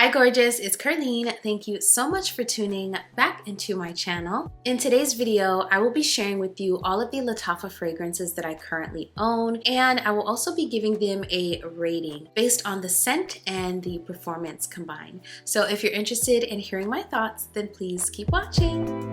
Hi gorgeous, it's Ker-leen. Thank you so much for tuning back into my channel. In today's video, I will be sharing with you all of the Lattafa fragrances that I currently own, and I will also be giving them a rating based on the scent and the performance combined. So if you're interested in hearing my thoughts, then please keep watching.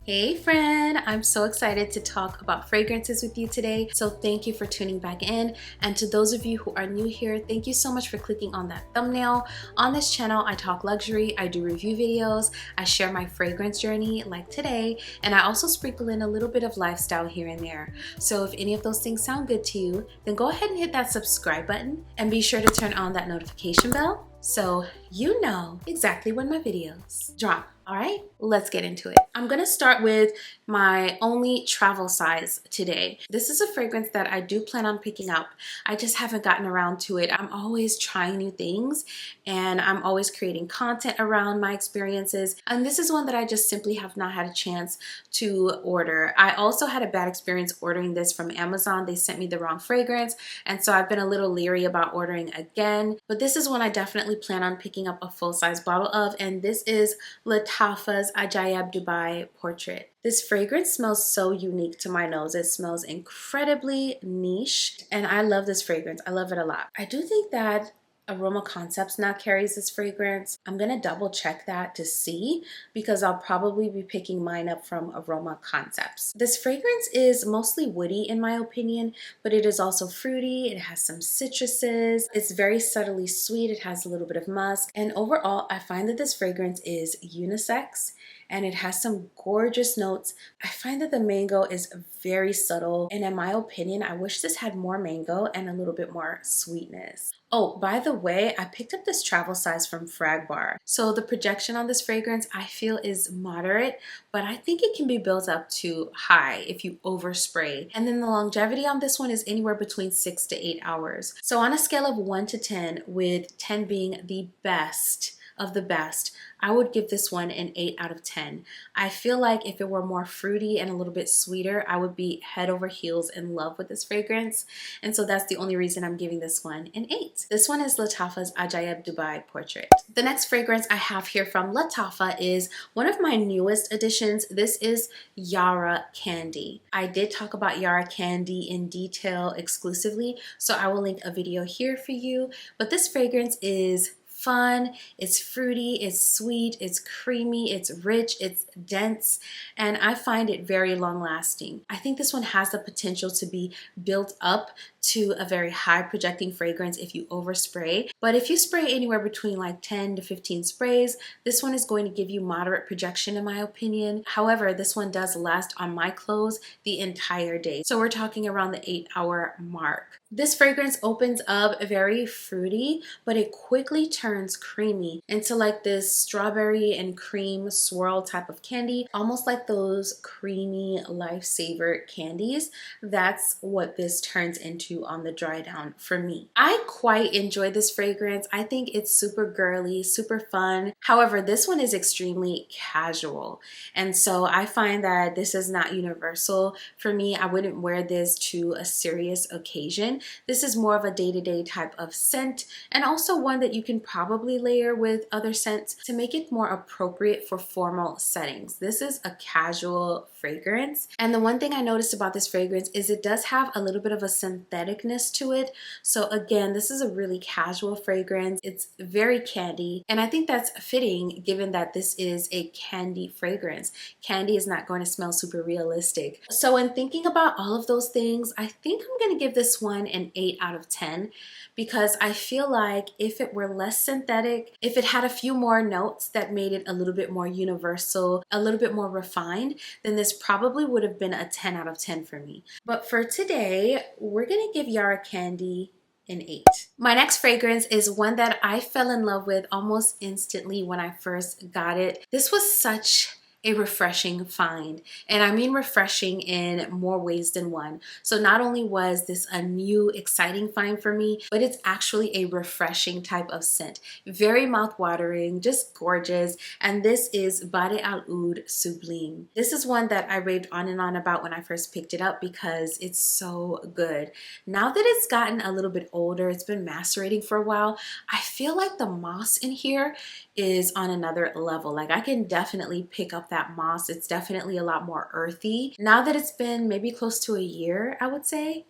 Hey friend, I'm so excited to talk about fragrances with you today. So thank you for tuning back in. And to those of you who are new here, thank you so much for clicking on that thumbnail. On this channel, I talk luxury, I do review videos, I share my fragrance journey like today, and I also sprinkle in a little bit of lifestyle here and there. So if any of those things sound good to you, then go ahead and hit that subscribe button and be sure to turn on that notification bell so you know exactly when my videos drop. All right, let's get into it. I'm gonna start with my only travel size today. This is a fragrance that I do plan on picking up. I just haven't gotten around to it. I'm always trying new things and I'm always creating content around my experiences. And this is one that I just simply have not had a chance to order. I also had a bad experience ordering this from Amazon. They sent me the wrong fragrance. And so I've been a little leery about ordering again. But this is one I definitely plan on picking up a full-size bottle of. And this is Lattafa's Ajayeb Dubai Portrait. This fragrance smells so unique to my nose. It smells incredibly niche and I love this fragrance. I love it a lot. I do think that Aroma Concepts now carries this fragrance. I'm gonna double check that to see because I'll probably be picking mine up from Aroma Concepts. This fragrance is mostly woody in my opinion, but it is also fruity. It has some citruses. It's very subtly sweet. It has a little bit of musk. And overall, I find that this fragrance is unisex and it has some gorgeous notes. I find that the mango is very subtle. And in my opinion, I wish this had more mango and a little bit more sweetness. Oh, by the way, I picked up this travel size from Frag Bar. So the projection on this fragrance I feel is moderate, but I think it can be built up to high if you overspray. And then the longevity on this one is anywhere between 6 to 8 hours. So on a scale of 1 to 10, with 10 being the best of the best, I would give this one an 8 out of 10. I feel like if it were more fruity and a little bit sweeter, I would be head over heels in love with this fragrance. And so that's the only reason I'm giving this one an 8. This one is Lattafa's Ajayeb Dubai Portrait. The next fragrance I have here from Lattafa is one of my newest additions. This is Yara Candy. I did talk about Yara Candy in detail exclusively, so I will link a video here for you. But this fragrance is fun, it's fruity, it's sweet, it's creamy, it's rich, it's dense, and I find it very long lasting. I think this one has the potential to be built up to a very high projecting fragrance if you overspray. But if you spray anywhere between like 10 to 15 sprays, this one is going to give you moderate projection in my opinion. However, this one does last on my clothes the entire day. So we're talking around the 8-hour mark. This fragrance opens up very fruity, but it quickly turns creamy into like this strawberry and cream swirl type of candy, almost like those creamy Lifesaver candies. That's what this turns into on the dry down for me. I quite enjoy this fragrance. I think it's super girly, super fun. However, this one is extremely casual. And so I find that this is not universal. For me, I wouldn't wear this to a serious occasion. This is more of a day-to-day type of scent and also one that you can probably layer with other scents to make it more appropriate for formal settings. This is a casual fragrance. And the one thing I noticed about this fragrance is it does have a little bit of a syntheticness to it. So again, this is a really casual fragrance. It's very candy. And I think that's fitting given that this is a candy fragrance. Candy is not going to smell super realistic. So in thinking about all of those things, I think I'm going to give this one an 8 out of 10 because I feel like if it were less synthetic, if it had a few more notes that made it a little bit more universal, a little bit more refined, then this probably would have been a 10 out of 10 for me. But for today, we're gonna give Yara Candy an 8. My next fragrance is one that I fell in love with almost instantly when I first got it. This was such a refreshing find. And I mean refreshing in more ways than one. So not only was this a new exciting find for me, but it's actually a refreshing type of scent. Very mouth-watering, just gorgeous. And this is Badee Al Oud Sublime. This is one that I raved on and on about when I first picked it up because it's so good. Now that it's gotten a little bit older, it's been macerating for a while, I feel like the moss in here is on another level. Like I can definitely pick up that moss. It's definitely a lot more earthy. Now that it's been maybe close to a year, I would say.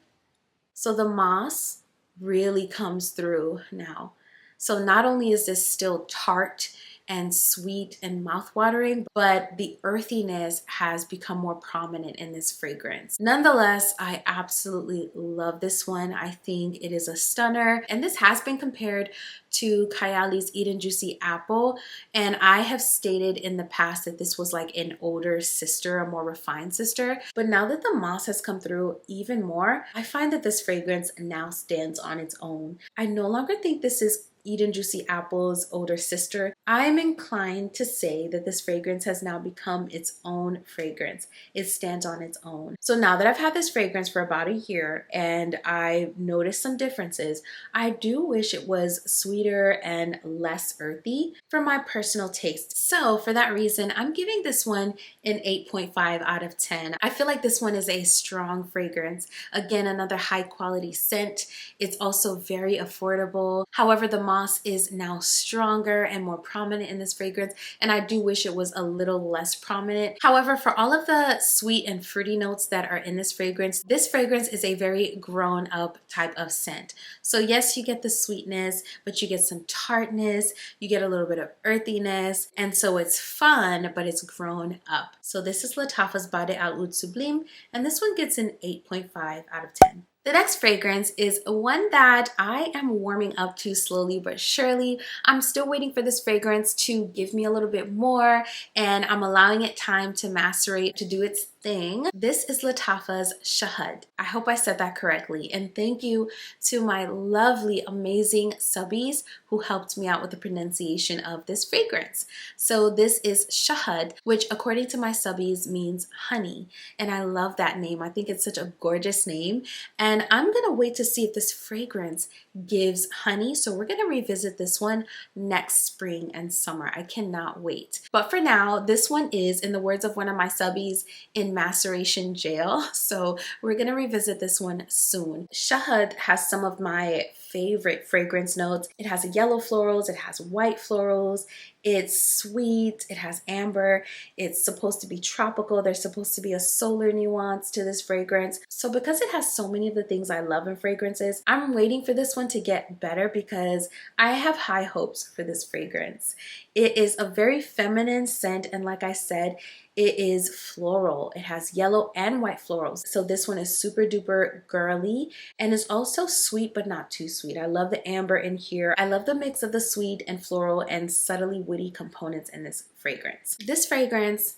So the moss really comes through now. So not only is this still tart and sweet and mouth-watering, but the earthiness has become more prominent in this fragrance. Nonetheless, I absolutely love this one. I think it is a stunner, and this has been compared to Kayali's Eat and Juicy Apple, and I have stated in the past that this was like an older sister, a more refined sister, but now that the moss has come through even more, I find that this fragrance now stands on its own. I no longer think this is Eat and Juicy Apple's older sister. I am inclined to say that this fragrance has now become its own fragrance. It stands on its own. So now that I've had this fragrance for about a year and I've noticed some differences, I do wish it was sweeter and less earthy for my personal taste. So for that reason, I'm giving this one an 8.5 out of 10. I feel like this one is a strong fragrance. Again, another high quality scent. It's also very affordable. However, the moss is now stronger and more prominent in this fragrance, and I do wish it was a little less prominent. However, for all of the sweet and fruity notes that are in this fragrance is a very grown-up type of scent. So yes, you get the sweetness, but you get some tartness, you get a little bit of earthiness, and so it's fun, but it's grown up. So this is Lattafa's Badee Al Oud Sublime, and this one gets an 8.5 out of 10. The next fragrance is one that I am warming up to slowly but surely. I'm still waiting for this fragrance to give me a little bit more, and I'm allowing it time to macerate, to do its thing. This is Lattafa's Shahad. I hope I said that correctly, and thank you to my lovely, amazing subbies who helped me out with the pronunciation of this fragrance. So this is Shahad, which according to my subbies means honey, and I love that name. I think it's such a gorgeous name, and I'm gonna wait to see if this fragrance gives honey. So we're gonna revisit this one next spring and summer. I cannot wait. But for now, this one is, in the words of one of my subbies, in maceration jail. So we're gonna revisit this one soon. Shahad has some of my favorite fragrance notes. It has yellow florals, it has white florals, it's sweet, it has amber, it's supposed to be tropical, there's supposed to be a solar nuance to this fragrance. So because it has so many of the things I love in fragrances, I'm waiting for this one to get better because I have high hopes for this fragrance. It is a very feminine scent, and like I said, it is floral. It has yellow and white florals. So this one is super duper girly, and it's also sweet but not too sweet. I love the amber in here. I love the mix of the sweet and floral and subtly witty components in this fragrance. This fragrance,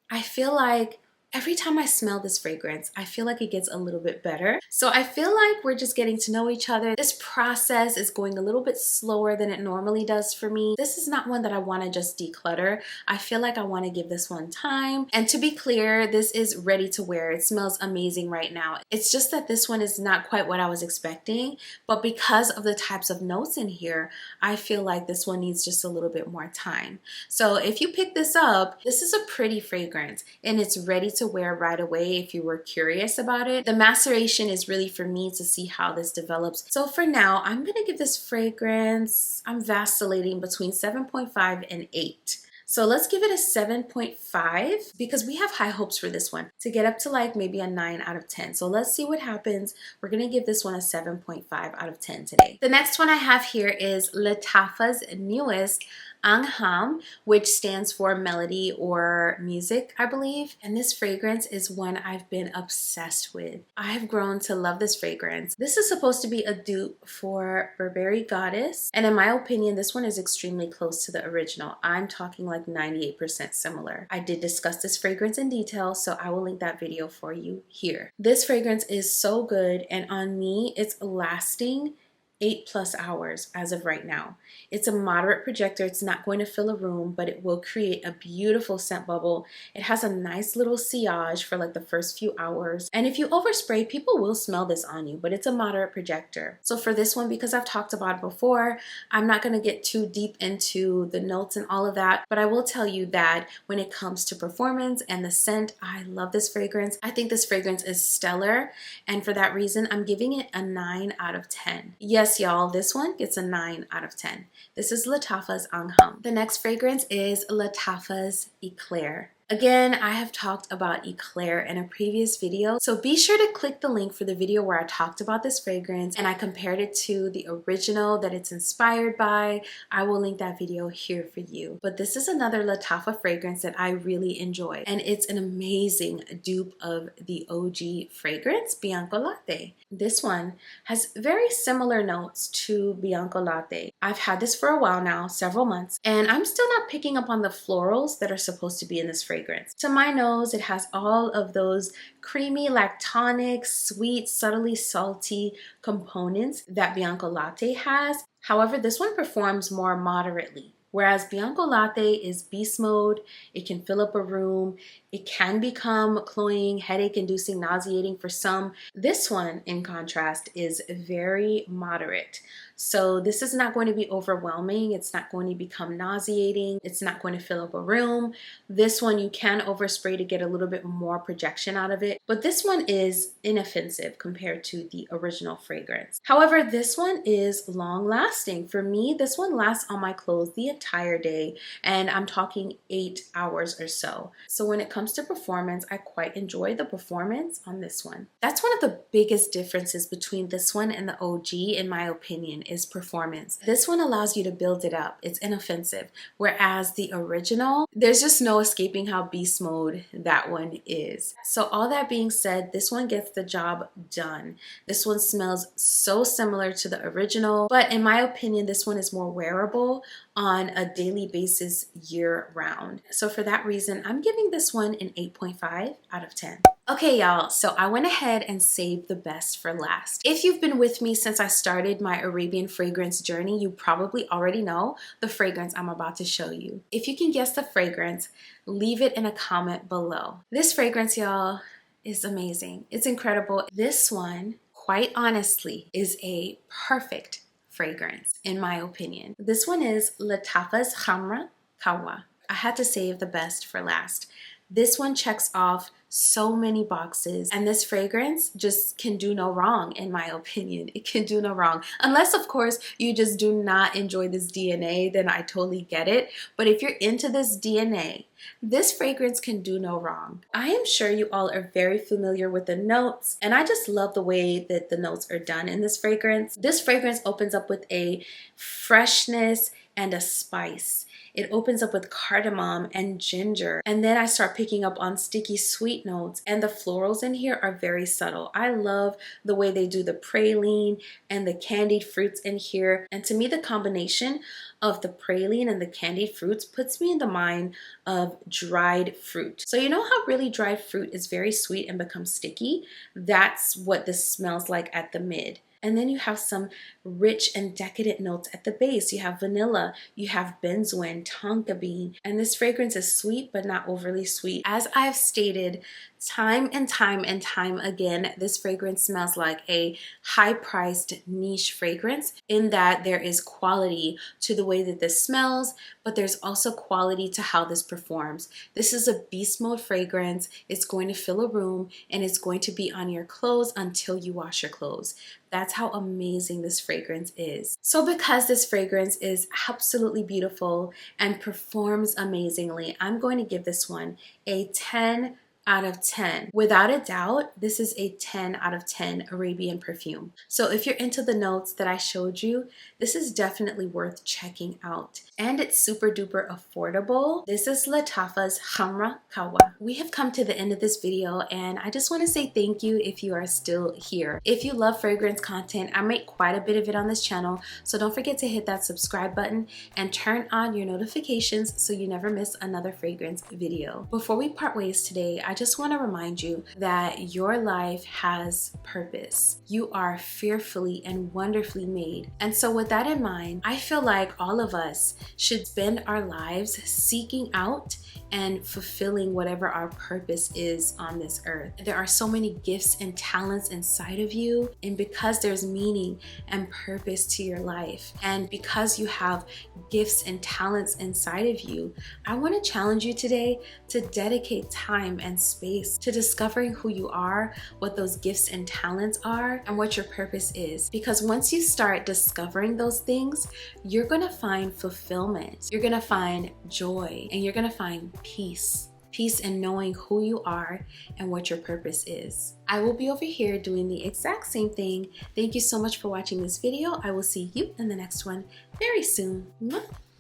I feel like every time I smell this fragrance, I feel like it gets a little bit better. So I feel like we're just getting to know each other. This process is going a little bit slower than it normally does for me. This is not one that I want to just declutter. I feel like I want to give this one time. And to be clear, this is ready to wear. It smells amazing right now. It's just that this one is not quite what I was expecting, but because of the types of notes in here, I feel like this one needs just a little bit more time. So if you pick this up, this is a pretty fragrance and it's ready to wear right away if you were curious about it. The maceration is really for me to see how this develops. So for now, I'm gonna give this fragrance, I'm vacillating between 7.5 and 8. So let's give it a 7.5 because we have high hopes for this one to get up to like maybe a 9 out of 10. So let's see what happens. We're gonna give this one a 7.5 out of 10 today. The next one I have here is Lattafa's newest Anam, which stands for melody or music, I believe. And this fragrance is one I've been obsessed with. I've grown to love this fragrance. This is supposed to be a dupe for Burberry Goddess. And in my opinion, this one is extremely close to the original. I'm talking like 98% similar. I did discuss this fragrance in detail, so I will link that video for you here. This fragrance is so good, and on me, it's lasting 8+ hours as of right now. It's a moderate projector. It's not going to fill a room, but it will create a beautiful scent bubble. It has a nice little sillage for like the first few hours. And if you overspray, people will smell this on you, but it's a moderate projector. So for this one, because I've talked about it before, I'm not going to get too deep into the notes and all of that, but I will tell you that when it comes to performance and the scent, I love this fragrance. I think this fragrance is stellar, and for that reason, I'm giving it a 9 out of 10. Yes, y'all, this one gets a 9 out of 10. This is Lattafa's Anam. The next fragrance is Lattafa's Eclaire. Again, I have talked about Eclaire in a previous video, so be sure to click the link for the video where I talked about this fragrance and I compared it to the original that it's inspired by. I will link that video here for you. But this is another Lattafa fragrance that I really enjoy, and it's an amazing dupe of the OG fragrance, Bianco Latte. This one has very similar notes to Bianco Latte. I've had this for a while now, several months, and I'm still not picking up on the florals that are supposed to be in this fragrance. To my nose, it has all of those creamy, lactonic, sweet, subtly salty components that Bianco Latte has. However, this one performs more moderately. Whereas Bianco Latte is beast mode, it can fill up a room, it can become cloying, headache-inducing, nauseating for some. This one, in contrast, is very moderate. So this is not going to be overwhelming, it's not going to become nauseating, it's not going to fill up a room. This one you can overspray to get a little bit more projection out of it, but this one is inoffensive compared to the original fragrance. However, this one is long-lasting. For me, this one lasts on my clothes the entire day, and I'm talking 8 hours or so. So when it comes to performance, I quite enjoy the performance on this one. That's one of the biggest differences between this one and the OG, in my opinion, is performance. This one allows you to build it up. It's inoffensive. Whereas the original, there's just no escaping how beast mode that one is. So all that being said, this one gets the job done. This one smells so similar to the original, but in my opinion, this one is more wearable on a daily basis year round. So for that reason, I'm giving this one an 8.5 out of 10. Okay, y'all, so I went ahead and saved the best for last. If you've been with me since I started my Arabian fragrance journey, you probably already know the fragrance I'm about to show you. If you can guess the fragrance, leave it in a comment below. This fragrance, y'all, is amazing. It's incredible. This one, quite honestly, is a perfect fragrance, in my opinion. This one is Lattafa's Khamrah Qahwa. I had to save the best for last. This one checks off so many boxes, and this fragrance just can do no wrong, in my opinion. It can do no wrong. Unless, of course, you just do not enjoy this DNA, then I totally get it. But if you're into this DNA, this fragrance can do no wrong. I am sure you all are very familiar with the notes, and I just love the way that the notes are done in this fragrance. This fragrance opens up with a freshness and a spice. It opens up with cardamom and ginger, and then I start picking up on sticky sweet notes, and the florals in here are very subtle. I love the way they do the praline and the candied fruits in here, and to me the combination of the praline and the candied fruits puts me in the mind of dried fruit. So you know how really dried fruit is very sweet and becomes sticky? That's what this smells like at the mid. And then you have some rich and decadent notes at the base. You have vanilla, you have benzoin, tonka bean, and this fragrance is sweet but not overly sweet. As I've stated time and time again, this fragrance smells like a high-priced niche fragrance in that there is quality to the way that this smells, but there's also quality to how this performs. This is a beast mode fragrance. It's going to fill a room, and it's going to be on your clothes until you wash your clothes. That's how amazing this fragrance is. So because this fragrance is absolutely beautiful and performs amazingly, I'm going to give this one a 10 out of 10. Without a doubt, this is a 10 out of 10 Arabian perfume. So if you're into the notes that I showed you, this is definitely worth checking out. And it's super duper affordable. This is Lattafa's Khamrah Qahwa. We have come to the end of this video, and I just want to say thank you if you are still here. If you love fragrance content, I make quite a bit of it on this channel, so don't forget to hit that subscribe button and turn on your notifications so you never miss another fragrance video. Before we part ways today, I just want to remind you that your life has purpose. You are fearfully and wonderfully made. And so with that in mind, I feel like all of us should spend our lives seeking out and fulfilling whatever our purpose is on this earth. There are so many gifts and talents inside of you, and because there's meaning and purpose to your life, and because you have gifts and talents inside of you, I want to challenge you today to dedicate time and space to discovering who you are, what those gifts and talents are, and what your purpose is. Because once you start discovering those things, you're going to find fulfillment, you're going to find joy, and you're going to find peace. Peace in knowing who you are and what your purpose is. I will be over here doing the exact same thing. Thank you so much for watching this video. I will see you in the next one very soon.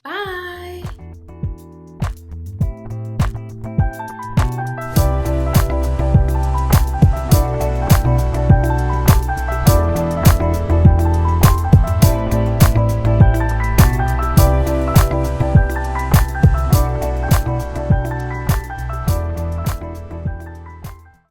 Bye!